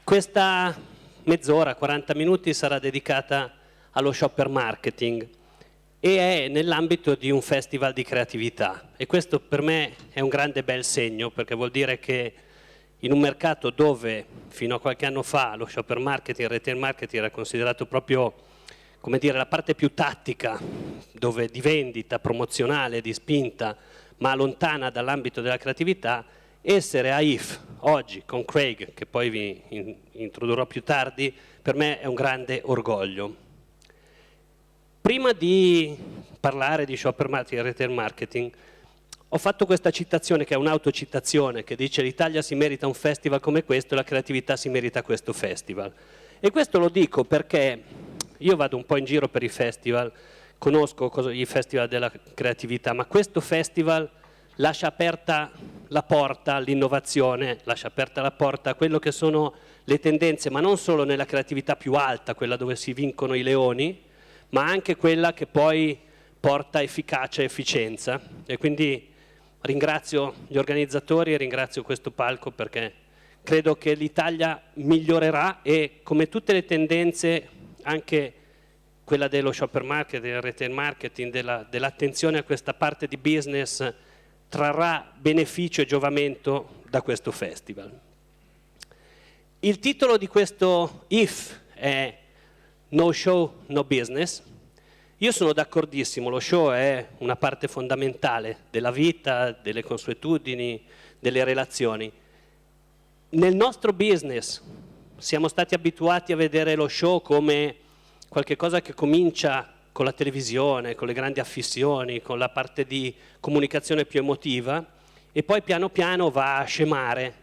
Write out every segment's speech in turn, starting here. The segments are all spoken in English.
Questa mezz'ora, 40 minuti sarà dedicata allo shopper marketing e è nell'ambito di un festival di creatività, e questo per me è un grande bel segno, perché vuol dire che in un mercato dove fino a qualche anno fa lo shopper marketing, il retail marketing era considerato proprio, come dire, la parte più tattica, dove di vendita, promozionale, di spinta, ma lontana dall'ambito della creatività, essere a IF oggi con Craig, che poi vi introdurrò più tardi, per me è un grande orgoglio. Prima di parlare di shopper marketing e retail marketing, ho fatto questa citazione che è un'autocitazione che dice: l'Italia si merita un festival come questo, la creatività si merita questo festival. E questo lo dico perché io vado un po' in giro per i festival, conosco i festival della creatività, ma questo festival lascia aperta la porta all'innovazione, lascia aperta la porta a quello che sono le tendenze, ma non solo nella creatività più alta, quella dove si vincono i leoni, ma anche quella che poi porta efficacia e efficienza. E quindi ringrazio gli organizzatori e ringrazio questo palco, perché credo che l'Italia migliorerà e, come tutte le tendenze, anche quella dello shopper marketing, del retail marketing, dell'attenzione a questa parte di business, trarrà beneficio e giovamento da questo festival. Il titolo di questo IF è No Show, No Business. Io sono d'accordissimo, lo show è una parte fondamentale della vita, delle consuetudini, delle relazioni. Nel nostro business siamo stati abituati a vedere lo show come qualcosa che comincia con la televisione, con le grandi affissioni, con la parte di comunicazione più emotiva, e poi piano piano va a scemare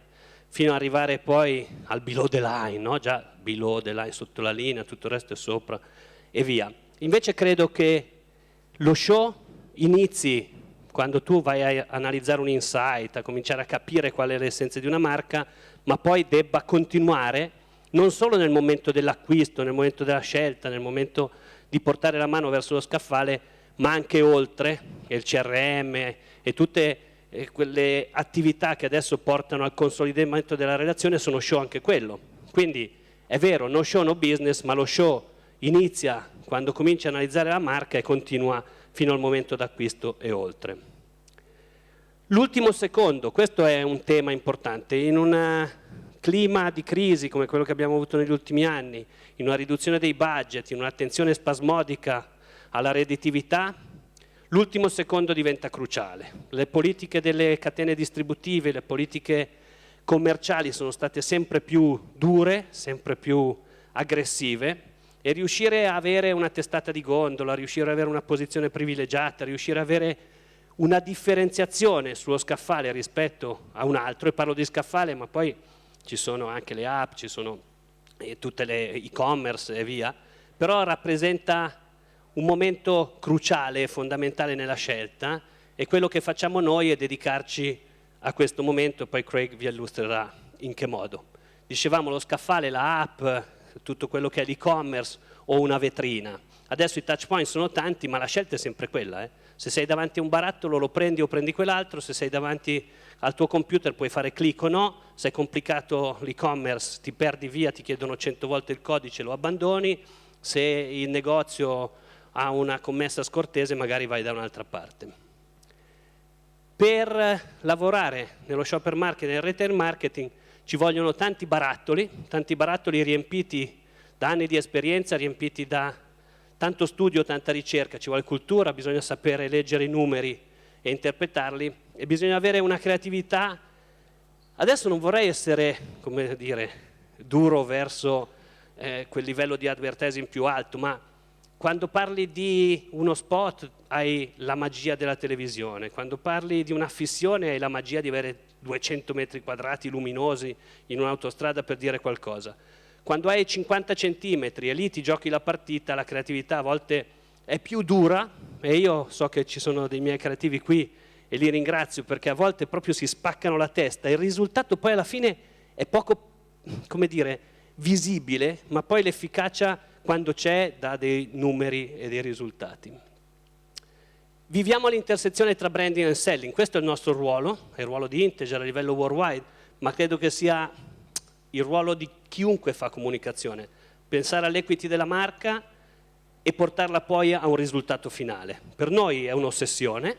fino ad arrivare poi al below the line, no? Già below the line, sotto la linea, tutto il resto è sopra e via. Invece credo che lo show inizi quando tu vai a analizzare un insight, a cominciare a capire qual è l'essenza di una marca, ma poi debba continuare non solo nel momento dell'acquisto, nel momento della scelta, nel momento di portare la mano verso lo scaffale, ma anche oltre, il CRM e tutte quelle attività che adesso portano al consolidamento della relazione sono show anche quello. Quindi è vero, no show no business, ma lo show inizia quando cominci a analizzare la marca e continua fino al momento d'acquisto e oltre. L'ultimo secondo, questo è un tema importante, in un clima di crisi come quello che abbiamo avuto negli ultimi anni, in una riduzione dei budget, in un'attenzione spasmodica alla redditività, l'ultimo secondo diventa cruciale. Le politiche delle catene distributive, le politiche commerciali sono state sempre più dure, sempre più aggressive, e riuscire a avere una testata di gondola, riuscire ad avere una posizione privilegiata, riuscire ad avere una differenziazione sullo scaffale rispetto a un altro, e parlo di scaffale ma poi ci sono anche le app, ci sono tutte le e-commerce e via, però rappresenta un momento cruciale e fondamentale nella scelta, e quello che facciamo noi è dedicarci a questo momento, poi Craig vi illustrerà in che modo. Dicevamo lo scaffale, la app, tutto quello che è l'e-commerce o una vetrina. Adesso i touch point sono tanti, ma la scelta è sempre quella. Se sei davanti a un barattolo lo prendi o prendi quell'altro, se sei davanti al tuo computer puoi fare click o no, se è complicato l'e-commerce ti perdi via, ti chiedono 100 volte il codice, lo abbandoni, se il negozio ha una commessa scortese magari vai da un'altra parte. Per lavorare nello shopper marketing e nel retail marketing ci vogliono tanti barattoli riempiti da anni di esperienza, riempiti da tanto studio, tanta ricerca, ci vuole cultura, bisogna sapere leggere i numeri e interpretarli, e bisogna avere una creatività. Adesso non vorrei essere, come dire, duro verso quel livello di advertising più alto, ma quando parli di uno spot hai la magia della televisione, quando parli di un'affissione hai la magia di avere 200 metri quadrati luminosi in un'autostrada per dire qualcosa. Quando hai 50 centimetri e lì ti giochi la partita, la creatività a volte è più dura, e io so che ci sono dei miei creativi qui e li ringrazio perché a volte proprio si spaccano la testa, e il risultato poi alla fine è poco, come dire, visibile, ma poi l'efficacia quando c'è dà dei numeri e dei risultati. Viviamo all'intersezione tra branding e selling, questo è il nostro ruolo, è il ruolo di Integer a livello worldwide, ma credo che sia il ruolo di chiunque fa comunicazione, pensare all'equity della marca e portarla poi a un risultato finale. Per noi è un'ossessione,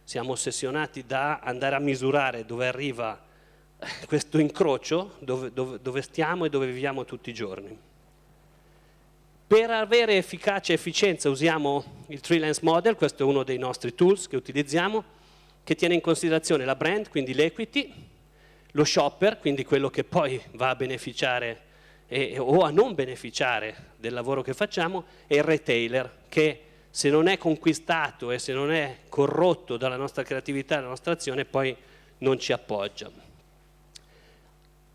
siamo ossessionati da andare a misurare dove arriva questo incrocio, dove stiamo e dove viviamo tutti i giorni. Per avere efficacia e efficienza usiamo il Three Lens Model, questo è uno dei nostri tools che utilizziamo, che tiene in considerazione la brand, quindi l'equity, lo shopper, quindi quello che poi va a beneficiare o a non beneficiare del lavoro che facciamo, e il retailer, che se non è conquistato e se non è corrotto dalla nostra creatività e dalla nostra azione, poi non ci appoggia.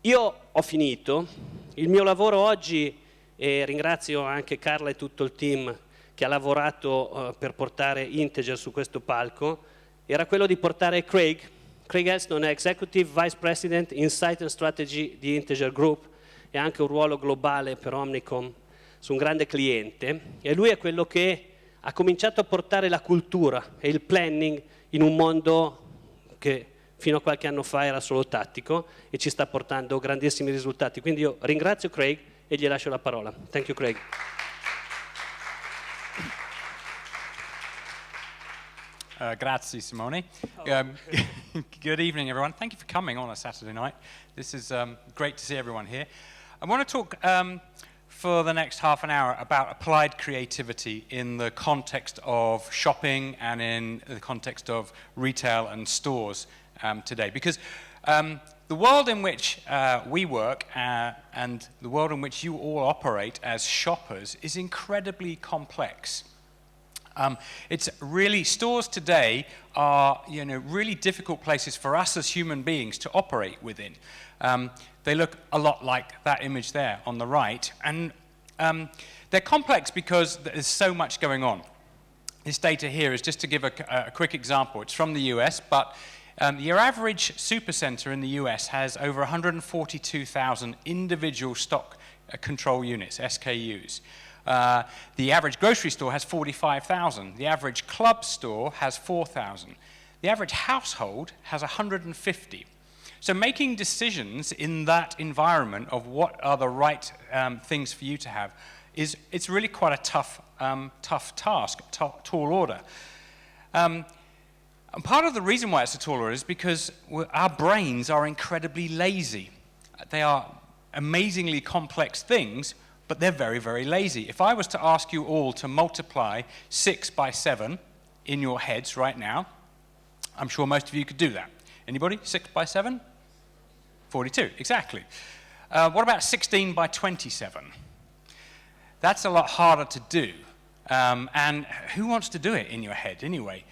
Io ho finito, il mio lavoro oggi, e ringrazio anche Carla e tutto il team che ha lavorato per portare Integer su questo palco, era quello di portare Craig Elston è Executive Vice President Insight and Strategy di Integer Group e ha anche un ruolo globale per Omnicom su un grande cliente, e lui è quello che ha cominciato a portare la cultura e il planning in un mondo che fino a qualche anno fa era solo tattico e ci sta portando grandissimi risultati. Quindi io ringrazio Craig e gli lascio la parola. Thank you, Craig. Grazie, Simone. Good evening, everyone. Thank you for coming on a Saturday night. This is great to see everyone here. I want to talk for the next half an hour about applied creativity in the context of shopping and in the context of retail and stores today. Because the world in which we work and the world in which you all operate as shoppers is incredibly complex. It's really, stores today are, really difficult places for us as human beings to operate within. They look a lot like that image there on the right, and they're complex because there's so much going on. This data here is just to give a quick example. It's from the US, but your average supercenter in the US has over 142,000 individual stock control units, SKUs. The average grocery store has 45,000. The average club store has 4,000. The average household has 150. So making decisions in that environment of what are the right things for you to have it's really quite a tough task, tall order. And part of the reason why it's a tall order is because our brains are incredibly lazy. They are amazingly complex things, but they're very, very lazy. If I was to ask you all to multiply 6 by 7 in your heads right now, I'm sure most of you could do that. Anybody? 6 by 7? 42, exactly. What about 16 by 27? That's a lot harder to do. And who wants to do it in your head anyway?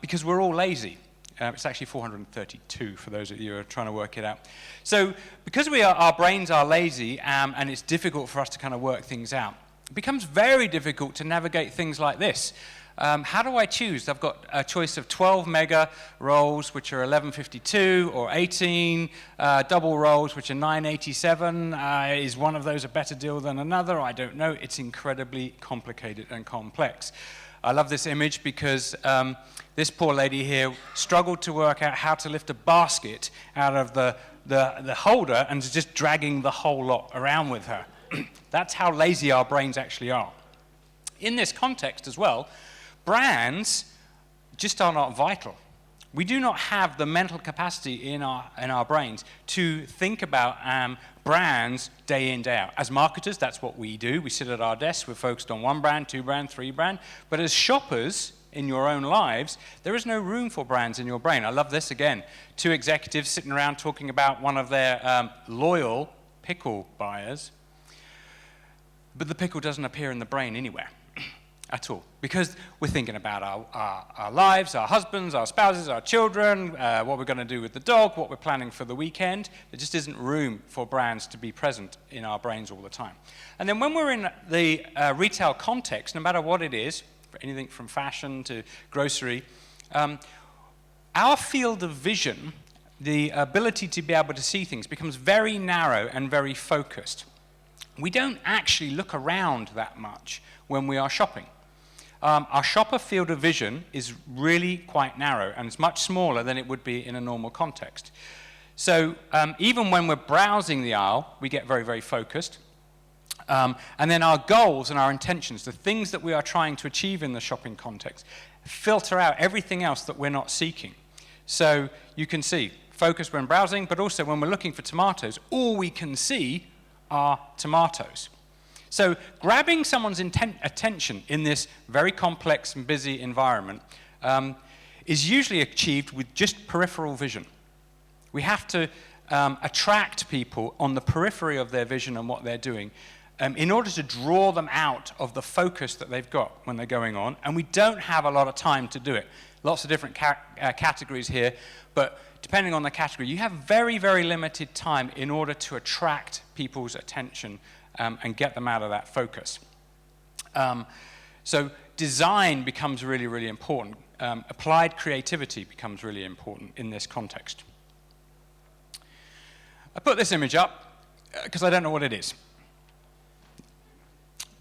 Because we're all lazy. It's actually 432 for those of you who are trying to work it out. So because our brains are lazy and it's difficult for us to kind of work things out, it becomes very difficult to navigate things like this. How do I choose? I've got a choice of 12 mega rolls, which are 1152, or 18 double rolls, which are 987. Is one of those a better deal than another? I don't know. It's incredibly complicated and complex. I love this image because this poor lady here struggled to work out how to lift a basket out of the holder and is just dragging the whole lot around with her. That's how lazy our brains actually are. In this context as well, brands just are not vital. We do not have the mental capacity in our brains to think about brands day in, day out. As marketers, that's what we do. We sit at our desks, we're focused on 1 brand, 2 brand, 3 brand. But as shoppers in your own lives, there is no room for brands in your brain. I love this again. 2 executives sitting around talking about one of their loyal pickle buyers, but the pickle doesn't appear in the brain anywhere. At all, because we're thinking about our lives, our husbands, our spouses, our children, what we're going to do with the dog, what we're planning for the weekend. There just isn't room for brands to be present in our brains all the time. And then when we're in the retail context, no matter what it is, for anything from fashion to grocery, our field of vision, the ability to be able to see things, becomes very narrow and very focused. We don't actually look around that much when we are shopping. Our shopper field of vision is really quite narrow, and it's much smaller than it would be in a normal context. So even when we're browsing the aisle, we get very, very focused. And then our goals and our intentions, the things that we are trying to achieve in the shopping context, filter out everything else that we're not seeking. So you can see, focus when browsing, but also when we're looking for tomatoes, all we can see are tomatoes. So grabbing someone's attention in this very complex and busy environment is usually achieved with just peripheral vision. We have to attract people on the periphery of their vision and what they're doing in order to draw them out of the focus that they've got when they're going on, and we don't have a lot of time to do it. Lots of different categories here, but depending on the category, you have very, very limited time in order to attract people's attention and get them out of that focus. So design becomes really, really important. Applied creativity becomes really important in this context. I put this image up because I don't know what it is.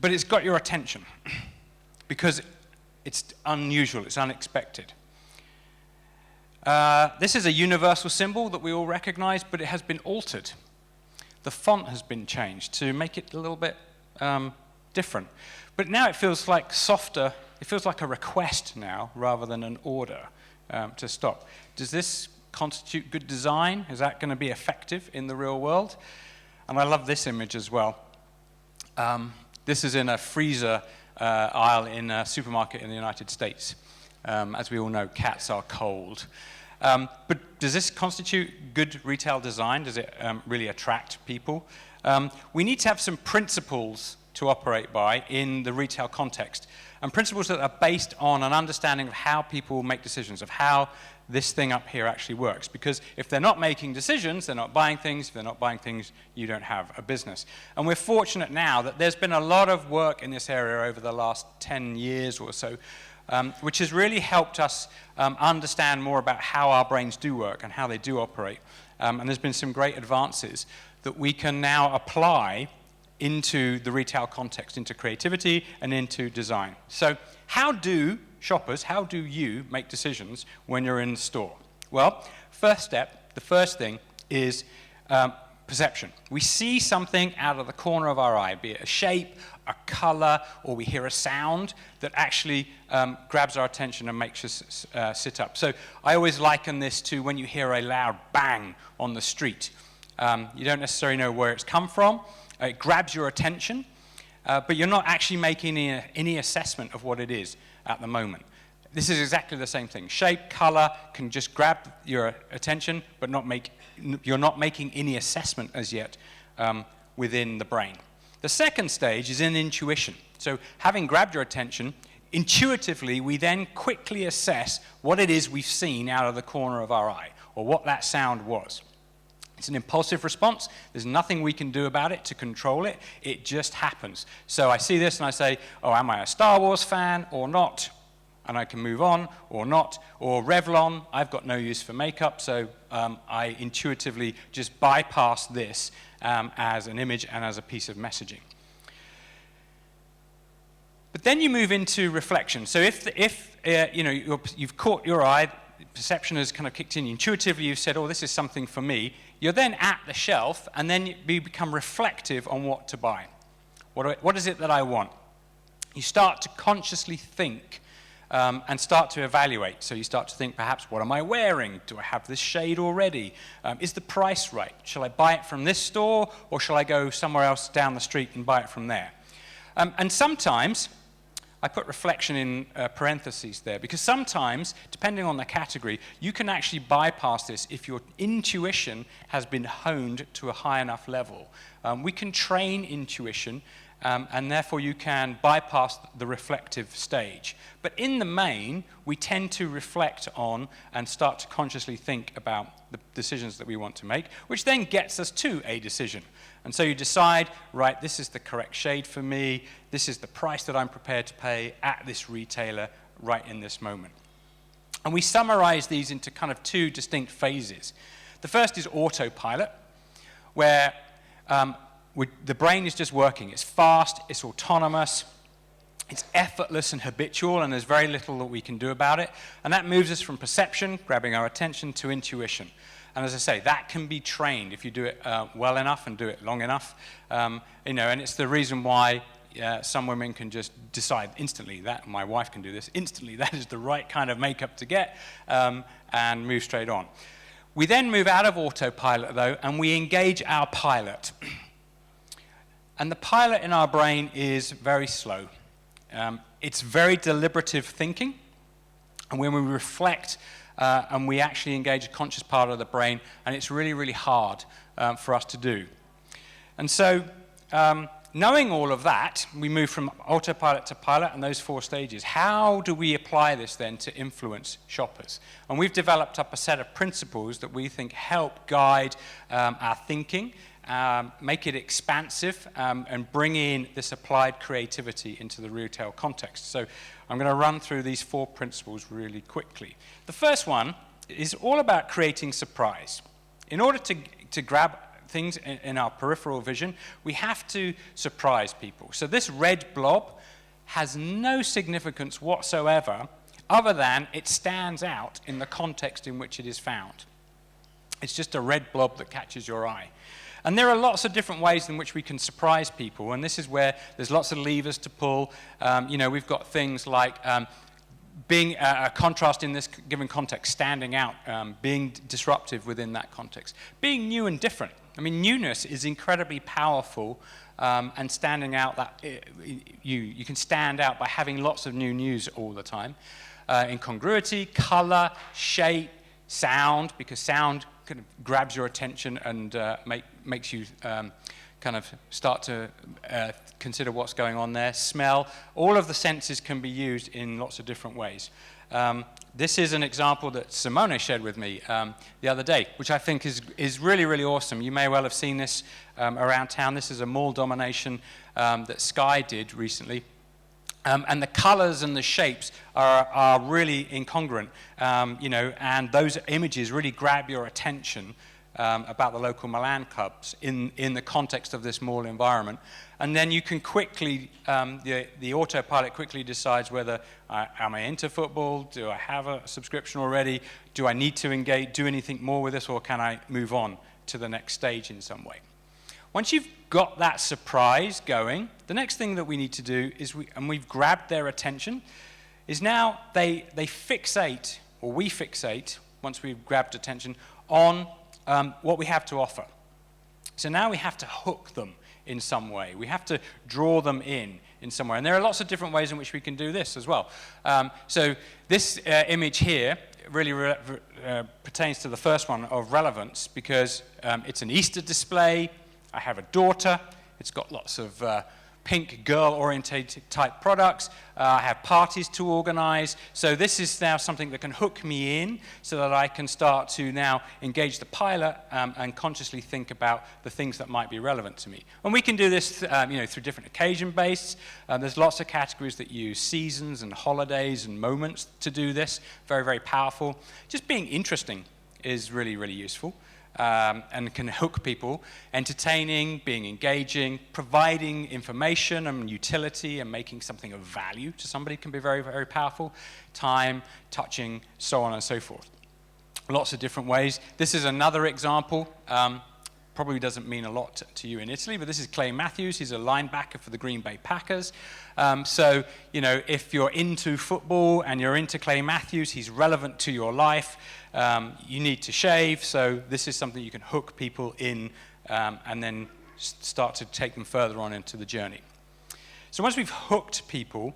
But it's got your attention because it's unusual, it's unexpected. This is a universal symbol that we all recognize, but it has been altered. The font has been changed to make it a little bit different. But now it feels like softer, it feels like a request now rather than an order to stop. Does this constitute good design? Is that going to be effective in the real world? And I love this image as well. This is in a freezer aisle in a supermarket in the United States. As we all know, cats are cold. But does this constitute good retail design? Does it really attract people? We need to have some principles to operate by in the retail context, and principles that are based on an understanding of how people make decisions, of how this thing up here actually works. Because if they're not making decisions, they're not buying things. If they're not buying things, you don't have a business. And we're fortunate now that there's been a lot of work in this area over the last 10 years or so, which has really helped us understand more about how our brains do work and how they do operate. And there's been some great advances that we can now apply into the retail context, into creativity and into design. So how do shoppers, how do you make decisions when you're in the store? Well, first step, the first thing is perception. We see something out of the corner of our eye, be it a shape, a color, or we hear a sound that actually grabs our attention and makes us sit up. So I always liken this to when you hear a loud bang on the street. You don't necessarily know where it's come from. It grabs your attention, but you're not actually making any assessment of what it is at the moment. This is exactly the same thing. Shape, color can just grab your attention, but you're not making any assessment as yet within the brain. The second stage is in intuition. So having grabbed your attention, intuitively we then quickly assess what it is we've seen out of the corner of our eye, or what that sound was. It's an impulsive response. There's nothing we can do about it to control it. It just happens. So I see this and I say, oh, am I a Star Wars fan or not? And I can move on or not. Or Revlon, I've got no use for makeup, so I intuitively just bypass this as an image and as a piece of messaging. But then you move into reflection. So if you've caught your eye, perception has kind of kicked in. Intuitively, you've said, oh, this is something for me. You're then at the shelf, and then you become reflective on what to buy. What is it that I want? You start to consciously think and start to evaluate. So you start to think, perhaps, what am I wearing? Do I have this shade already? Is the price right? Shall I buy it from this store, or shall I go somewhere else down the street and buy it from there? And sometimes, I put reflection in parentheses there, because sometimes, depending on the category, you can actually bypass this if your intuition has been honed to a high enough level. We can train intuition, and therefore you can bypass the reflective stage. But in the main, we tend to reflect on and start to consciously think about the decisions that we want to make, which then gets us to a decision. And so you decide, right, this is the correct shade for me, this is the price that I'm prepared to pay at this retailer right in this moment. And we summarize these into kind of two distinct phases. The first is autopilot, where the brain is just working. It's fast, it's autonomous, it's effortless and habitual, and there's very little that we can do about it. And that moves us from perception, grabbing our attention, to intuition. And as I say, that can be trained if you do it well enough and do it long enough. You know, and it's the reason why some women can just decide instantly that, my wife can do this, instantly that is the right kind of makeup to get, and move straight on. We then move out of autopilot, though, and we engage our pilot. And the pilot in our brain is very slow. It's very deliberative thinking. And when we reflect and we actually engage a conscious part of the brain, and it's really, really hard for us to do. And so, knowing all of that, we move from autopilot to pilot and those 4 stages. How do we apply this then to influence shoppers? And we've developed up a set of principles that we think help guide our thinking, make it expansive, and bring in this applied creativity into the retail context. So I'm going to run through these 4 principles really quickly. The first one is all about creating surprise. In order to grab things in our peripheral vision, we have to surprise people. So this red blob has no significance whatsoever other than it stands out in the context in which it is found. It's just a red blob that catches your eye. And there are lots of different ways in which we can surprise people, and this is where there's lots of levers to pull. You know, we've got things like being a contrast in this given context, standing out, being disruptive within that context, being new and different. I mean, newness is incredibly powerful, and standing out, that you can stand out by having lots of new news all the time. Incongruity, color, shape, sound, because sound kind of grabs your attention and makes you kind of start to consider what's going on there. Smell, all of the senses can be used in lots of different ways. This is an example that Simone shared with me the other day, which I think is really, really awesome. You may well have seen this around town. This is a mall domination that Sky did recently. And the colors and the shapes are really incongruent, you know, and those images really grab your attention about the local Milan clubs in the context of this mall environment. And then you can quickly, the autopilot quickly decides whether, am I into football? Do I have a subscription already? Do I need to engage, do anything more with this, or can I move on to the next stage in some way? Once you've got that surprise going, the next thing that we need to do is, we've grabbed their attention, is now they fixate, or we fixate, once we've grabbed attention, on what we have to offer. So now we have to hook them in some way. We have to draw them in some way. And there are lots of different ways in which we can do this as well. So this image here really pertains to the first one of relevance, because it's an Easter display. I have a daughter. It's got lots of pink girl-orientated type products. I have parties to organize. So this is now something that can hook me in so that I can start to now engage the pilot and consciously think about the things that might be relevant to me. And we can do this you know, through different occasion-based. There's lots of categories that use seasons and holidays and moments to do this. Very, very powerful. Just being interesting is really, really useful. And can hook people. Entertaining, being engaging, providing information and utility and making something of value to somebody can be very, very powerful. Time, touching, so on and so forth. Lots of different ways. This is another example. Probably doesn't mean a lot to you in Italy, but this is Clay Matthews. He's a linebacker for the Green Bay Packers. So, you know, if you're into football and you're into Clay Matthews, he's relevant to your life. You need to shave, so this is something you can hook people in and then start to take them further on into the journey. So once we've hooked people,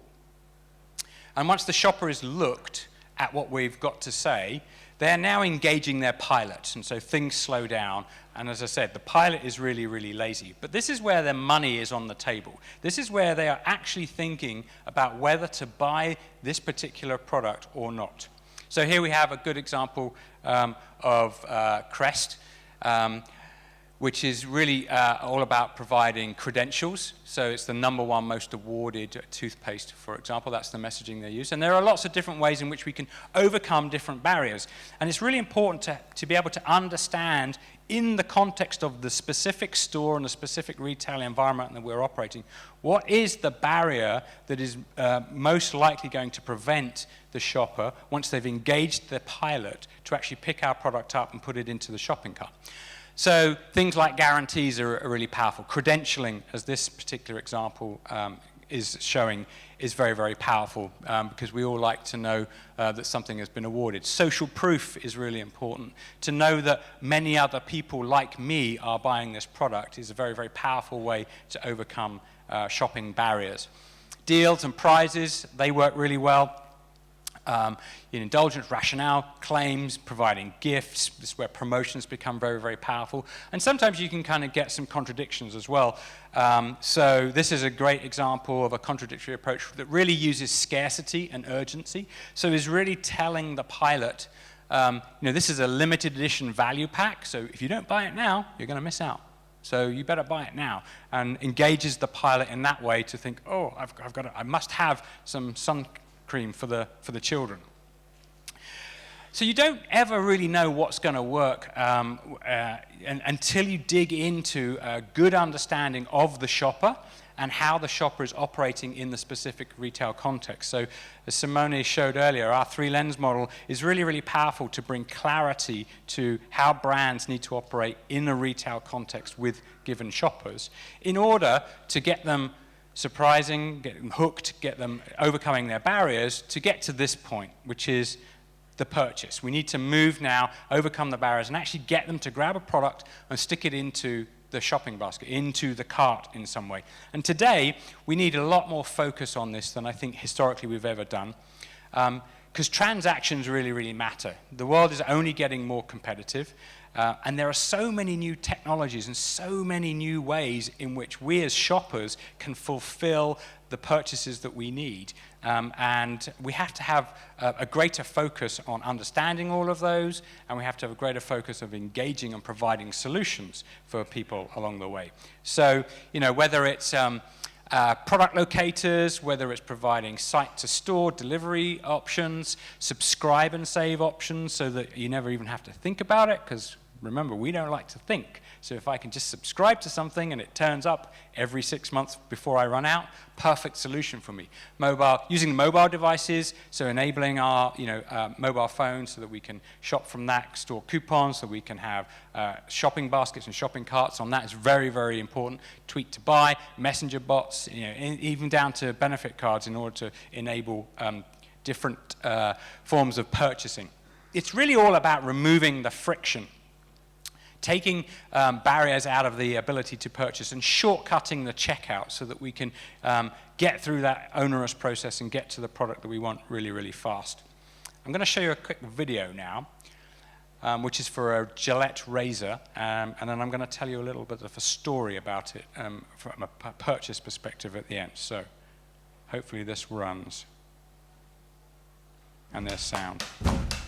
and once the shopper has looked at what we've got to say, they're now engaging their pilot, and so things slow down. And as I said, the pilot is really, really lazy. But this is where their money is on the table. This is where they are actually thinking about whether to buy this particular product or not. So here we have a good example of Crest, which is really all about providing credentials. So it's the #1 most awarded toothpaste, for example. That's the messaging they use. And there are lots of different ways in which we can overcome different barriers. And it's really important to be able to understand in the context of the specific store and the specific retail environment that we're operating, what is the barrier that is most likely going to prevent the shopper, once they've engaged the pilot, to actually pick our product up and put it into the shopping cart? So things like guarantees are really powerful. Credentialing, as this particular example is showing, is very, very powerful because we all like to know that something has been awarded. Social proof is really important. To know that many other people like me are buying this product is a very, very powerful way to overcome shopping barriers. Deals and prizes, they work really well. Indulgence, rationale, claims, providing gifts. This is where promotions become very, very powerful. And sometimes you can kind of get some contradictions as well. So this is a great example of a contradictory approach that really uses scarcity and urgency. So is really telling the pilot, this is a limited edition value pack, so if you don't buy it now, you're going to miss out. So you better buy it now, and engages the pilot in that way to think, oh, I must have some sun cream for the children. So you don't ever really know what's going to work until you dig into a good understanding of the shopper and how the shopper is operating in the specific retail context. So as Simone showed earlier, our three-lens model is really, really powerful to bring clarity to how brands need to operate in a retail context with given shoppers in order to get them surprising, get them hooked, get them overcoming their barriers to get to this point, which is the purchase. We need to move now, overcome the barriers, and actually get them to grab a product and stick it into the shopping basket, into the cart in some way. And today, we need a lot more focus on this than I think historically we've ever done, because transactions really, really matter. The world is only getting more competitive, and there are so many new technologies and so many new ways in which we as shoppers can fulfill the purchases that we need. And we have to have a greater focus on understanding all of those, and we have to have a greater focus of engaging and providing solutions for people along the way. So, whether it's product locators, whether it's providing site-to-store delivery options, subscribe and save options so that you never even have to think about it, because remember, we don't like to think. So if I can just subscribe to something and it turns up every 6 months before I run out, perfect solution for me. Using mobile devices, so enabling our mobile phones so that we can shop from that, store coupons, so we can have shopping baskets and shopping carts on that is very, very important. Tweet to buy, messenger bots, even down to benefit cards in order to enable different forms of purchasing. It's really all about removing the friction, taking barriers out of the ability to purchase and shortcutting the checkout so that we can get through that onerous process and get to the product that we want really, really fast. I'm going to show you a quick video now, which is for a Gillette razor, and then I'm going to tell you a little bit of a story about it from a purchase perspective at the end. So hopefully this runs. And there's sound.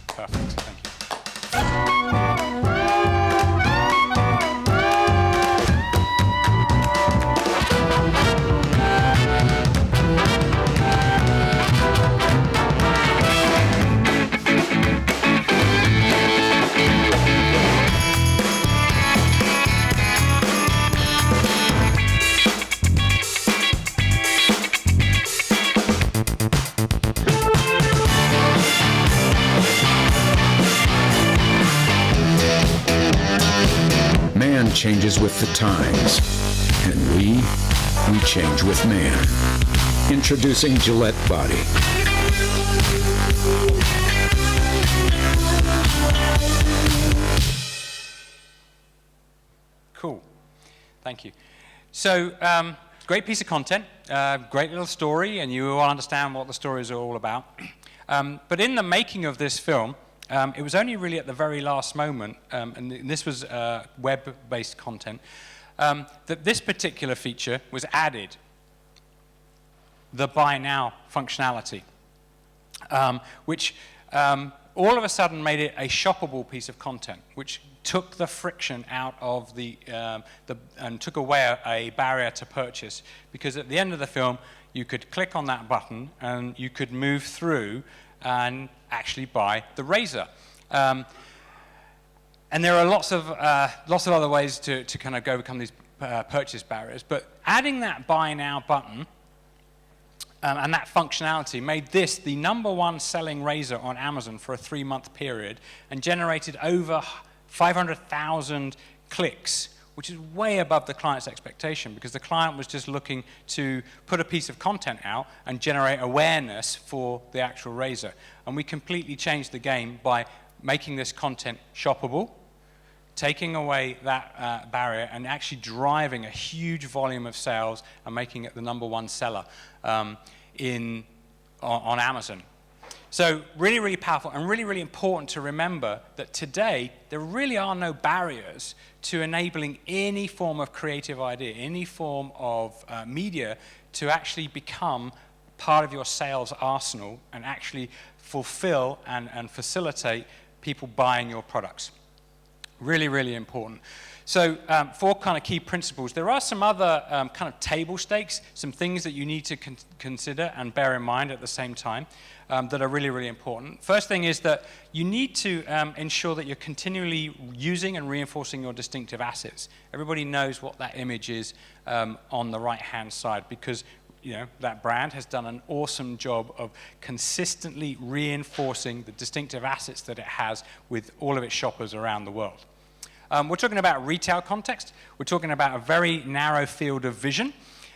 Perfect, thank you. Man changes with the times, and we change with man. Introducing Gillette Body. Cool, thank you. So, great piece of content, great little story, and you all understand what the stories are all about. But in the making of this film, it was only really at the very last moment, and this was web-based content, that this particular feature was added, the Buy Now functionality, which all of a sudden made it a shoppable piece of content, which took the friction out of and took away a barrier to purchase, because at the end of the film, you could click on that button and you could move through and actually buy the razor. And there are lots of other ways to kind of overcome these purchase barriers, but adding that buy now button and that functionality made this the #1 selling razor on Amazon for a 3-month period and generated over 500,000 clicks, which is way above the client's expectation, because the client was just looking to put a piece of content out and generate awareness for the actual razor. And we completely changed the game by making this content shoppable, taking away that barrier, and actually driving a huge volume of sales and making it the #1 seller on Amazon. So really, really powerful and really, really important to remember that today there really are no barriers to enabling any form of creative idea, any form of media to actually become part of your sales arsenal and actually fulfill and facilitate people buying your products. Really, really important. So 4 kind of key principles. There are some other kind of table stakes, some things that you need to consider and bear in mind at the same time that are really, really important. First thing is that you need to ensure that you're continually using and reinforcing your distinctive assets. Everybody knows what that image is on the right-hand side, because that brand has done an awesome job of consistently reinforcing the distinctive assets that it has with all of its shoppers around the world. We're talking about retail context. We're talking about a very narrow field of vision.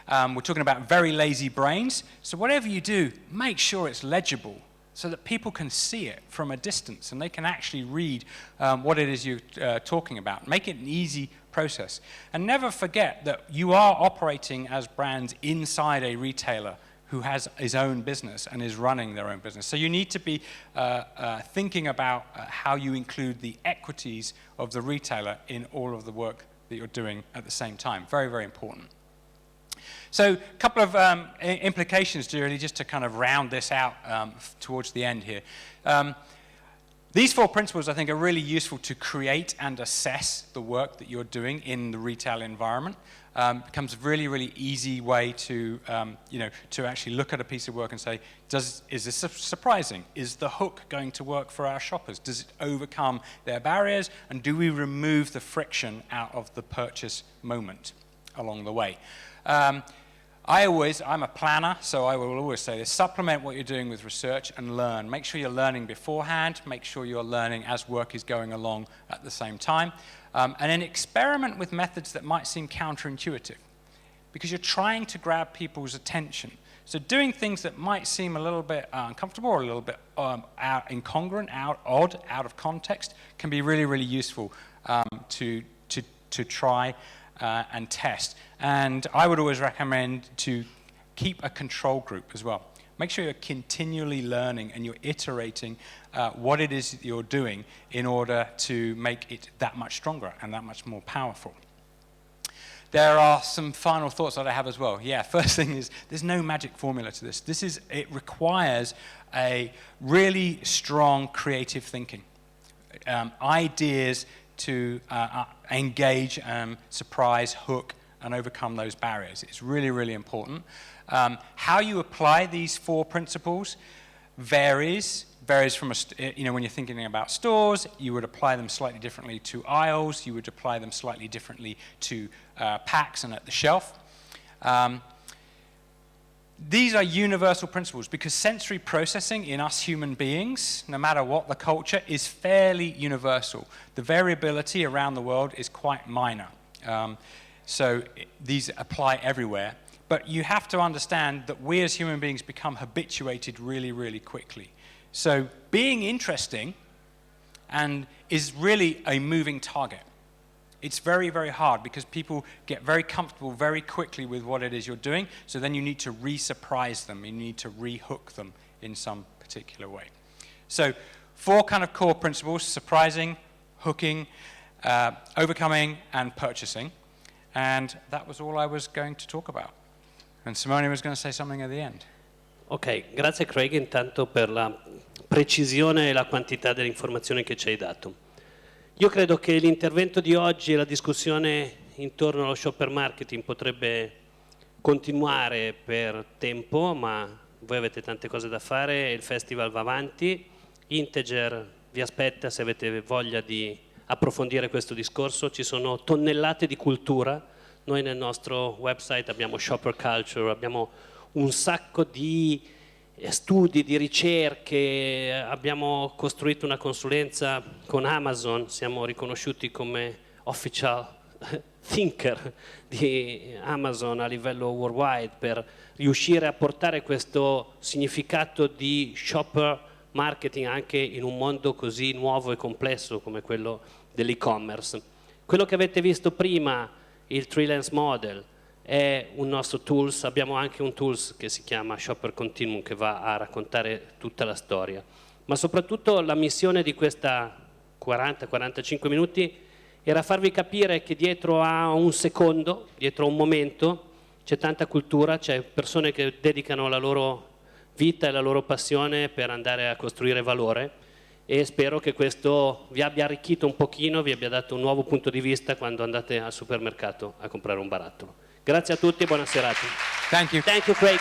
We're talking about very lazy brains. So whatever you do, make sure it's legible so that people can see it from a distance and they can actually read what it is you're talking about. Make it an easy process. And never forget that you are operating as brands inside a retailer who has his own business and is running their own business. So you need to be thinking about how you include the equities of the retailer in all of the work that you're doing at the same time. Very, very important. So a couple of implications, really, just to kind of round this out towards the end here. These 4 principles, I think, are really useful to create and assess the work that you're doing in the retail environment. Becomes a really, really easy way to, to actually look at a piece of work and say, is this surprising? Is the hook going to work for our shoppers? Does it overcome their barriers? And do we remove the friction out of the purchase moment along the way? I'm a planner, so I will always say this: supplement what you're doing with research and learn. Make sure you're learning beforehand, make sure you're learning as work is going along at the same time, and then experiment with methods that might seem counterintuitive, because you're trying to grab people's attention. So doing things that might seem a little bit uncomfortable or a little bit incongruent, odd, out of context, can be really, really useful to try and test. And I would always recommend to keep a control group as well. Make sure you're continually learning and you're iterating what it is that you're doing in order to make it that much stronger and that much more powerful. There are some final thoughts that I have as well. Yeah, first thing is there's no magic formula to this. It requires a really strong creative thinking, ideas to engage, from hook, and overcome those barriers. It's really, really important. How you apply these 4 principles varies from, when you're thinking about stores, you would apply them slightly differently to aisles, you would apply them slightly differently to packs and at the shelf. These are universal principles because sensory processing in us human beings, no matter what the culture, is fairly universal. The variability around the world is quite minor. So these apply everywhere. But you have to understand that we as human beings become habituated really, really quickly. So being interesting is really a moving target. It's very, very hard because people get very comfortable very quickly with what it is you're doing. So then you need to re-surprise them. You need to re-hook them in some particular way. So 4 kind of core principles: surprising, hooking, overcoming, and purchasing. And that was all I was going to talk about. And Simone was going to say something at the end. Ok, grazie Craig intanto per la precisione e la quantità delle informazioni che ci hai dato. Io credo che l'intervento di oggi e la discussione intorno allo shopper marketing potrebbe continuare per tempo, ma voi avete tante cose da fare e il festival va avanti. Integer vi aspetta se avete voglia di approfondire questo discorso, ci sono tonnellate di cultura. Noi nel nostro website abbiamo shopper culture, abbiamo un sacco di studi, di ricerche, abbiamo costruito una consulenza con Amazon, siamo riconosciuti come official thinker di Amazon a livello worldwide per riuscire a portare questo significato di shopper marketing anche in un mondo così nuovo e complesso come quello dell'e-commerce. Quello che avete visto prima, il Three Lens Model, è un nostro tools, abbiamo anche un tools che si chiama Shopper Continuum che va a raccontare tutta la storia, ma soprattutto la missione di questa 40-45 minuti era farvi capire che dietro a un secondo, dietro a un momento, c'è tanta cultura, c'è persone che dedicano la loro vita e la loro passione per andare a costruire valore, e spero che questo vi abbia arricchito un pochino, vi abbia dato un nuovo punto di vista quando andate al supermercato a comprare un barattolo. Grazie a tutti e buona serata. Thank you. Thank you, Craig.